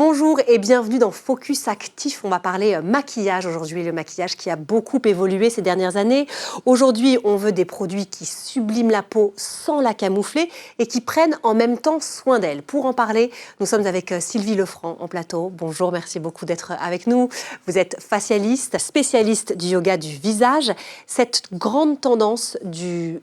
Bonjour et bienvenue dans Focus Actif. On va parler maquillage aujourd'hui, le maquillage qui a beaucoup évolué ces dernières années. Aujourd'hui, on veut des produits qui subliment la peau sans la camoufler et qui prennent en même temps soin d'elle. Pour en parler, nous sommes avec Sylvie Lefranc en plateau. Bonjour, merci beaucoup d'être avec nous. Vous êtes facialiste, spécialiste du yoga du visage. Cette grande tendance du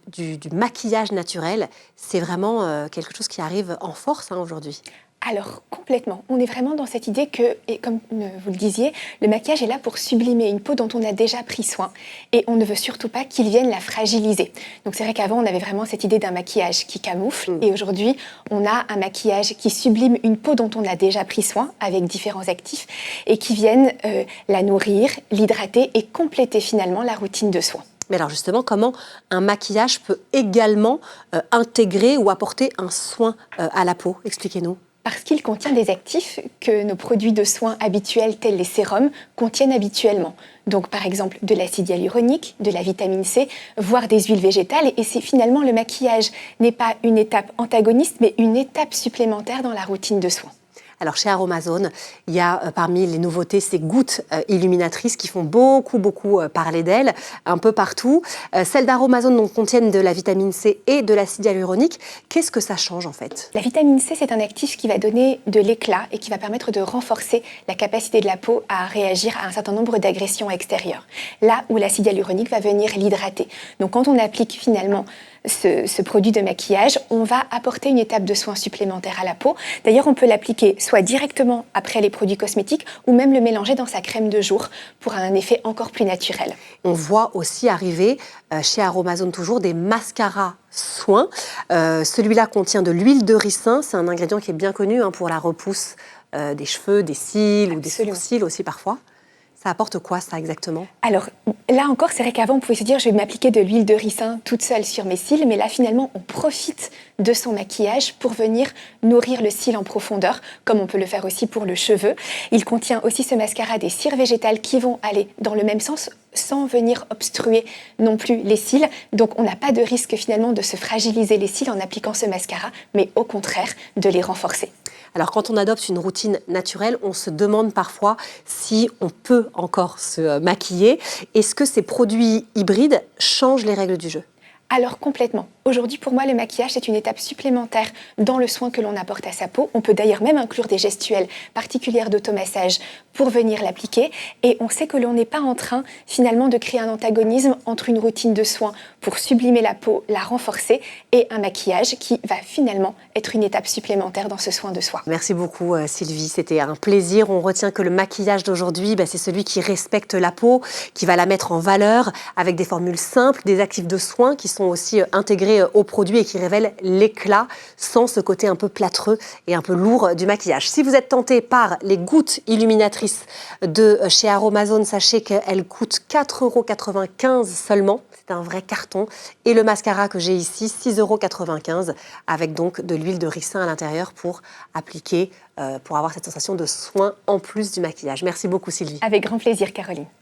maquillage naturel, c'est vraiment quelque chose qui arrive en force aujourd'hui. Alors, complètement. On est vraiment dans cette idée que, et comme vous le disiez, le maquillage est là pour sublimer une peau dont on a déjà pris soin. Et on ne veut surtout pas qu'il vienne la fragiliser. Donc c'est vrai qu'avant, on avait vraiment cette idée d'un maquillage qui camoufle. Et aujourd'hui, on a un maquillage qui sublime une peau dont on a déjà pris soin, avec différents actifs, et qui viennent la nourrir, l'hydrater et compléter finalement la routine de soins. Mais alors justement, comment un maquillage peut également intégrer ou apporter un soin à la peau? Expliquez-nous. Parce qu'il contient des actifs que nos produits de soins habituels, tels les sérums, contiennent habituellement. Donc par exemple de l'acide hyaluronique, de la vitamine C, voire des huiles végétales. Et c'est finalement le maquillage n'est pas une étape antagoniste, mais une étape supplémentaire dans la routine de soins. Alors chez Aromazone, il y a parmi les nouveautés ces gouttes illuminatrices qui font beaucoup parler d'elles un peu partout. Celles d'Aromazone contiennent de la vitamine C et de l'acide hyaluronique. Qu'est-ce que ça change en fait? La vitamine C, c'est un actif qui va donner de l'éclat et qui va permettre de renforcer la capacité de la peau à réagir à un certain nombre d'agressions extérieures. Là où l'acide hyaluronique va venir l'hydrater. Donc quand on applique finalement ce produit de maquillage, on va apporter une étape de soin supplémentaire à la peau. D'ailleurs, on peut l'appliquer soit directement après les produits cosmétiques ou même le mélanger dans sa crème de jour pour un effet encore plus naturel. On voit aussi arriver chez Aromazone toujours des mascaras soins. Celui-là contient de l'huile de ricin. C'est un ingrédient qui est bien connu pour la repousse des cheveux, des cils ou des sourcils aussi parfois. Ça apporte quoi, ça, exactement? Alors, là encore, c'est vrai qu'avant, on pouvait se dire, je vais m'appliquer de l'huile de ricin toute seule sur mes cils, mais là, finalement, on profite de son maquillage pour venir nourrir le cil en profondeur, comme on peut le faire aussi pour le cheveu. Il contient aussi ce mascara des cires végétales qui vont aller dans le même sens, sans venir obstruer non plus les cils. Donc, on n'a pas de risque, finalement, de se fragiliser les cils en appliquant ce mascara, mais au contraire, de les renforcer. Alors, quand on adopte une routine naturelle, on se demande parfois si on peut encore se maquiller. Est-ce que ces produits hybrides changent les règles du jeu? Alors complètement. Aujourd'hui, pour moi, le maquillage, c'est une étape supplémentaire dans le soin que l'on apporte à sa peau. On peut d'ailleurs même inclure des gestuelles particulières d'automassage pour venir l'appliquer. Et on sait que l'on n'est pas en train, finalement, de créer un antagonisme entre une routine de soins pour sublimer la peau, la renforcer, et un maquillage qui va finalement être une étape supplémentaire dans ce soin de soi. Merci beaucoup, Sylvie. C'était un plaisir. On retient que le maquillage d'aujourd'hui, c'est celui qui respecte la peau, qui va la mettre en valeur avec des formules simples, des actifs de soins qui sont aussi intégrés aux produits et qui révèlent l'éclat sans ce côté un peu plâtreux et un peu lourd du maquillage. Si vous êtes tenté par les gouttes illuminatrices de chez Aromazone, sachez qu'elles coûtent 4,95 € seulement. C'est un vrai carton. Et le mascara que j'ai ici, 6,95 € avec donc de l'huile de ricin à l'intérieur pour appliquer, pour avoir cette sensation de soin en plus du maquillage. Merci beaucoup, Sylvie. Avec grand plaisir, Caroline.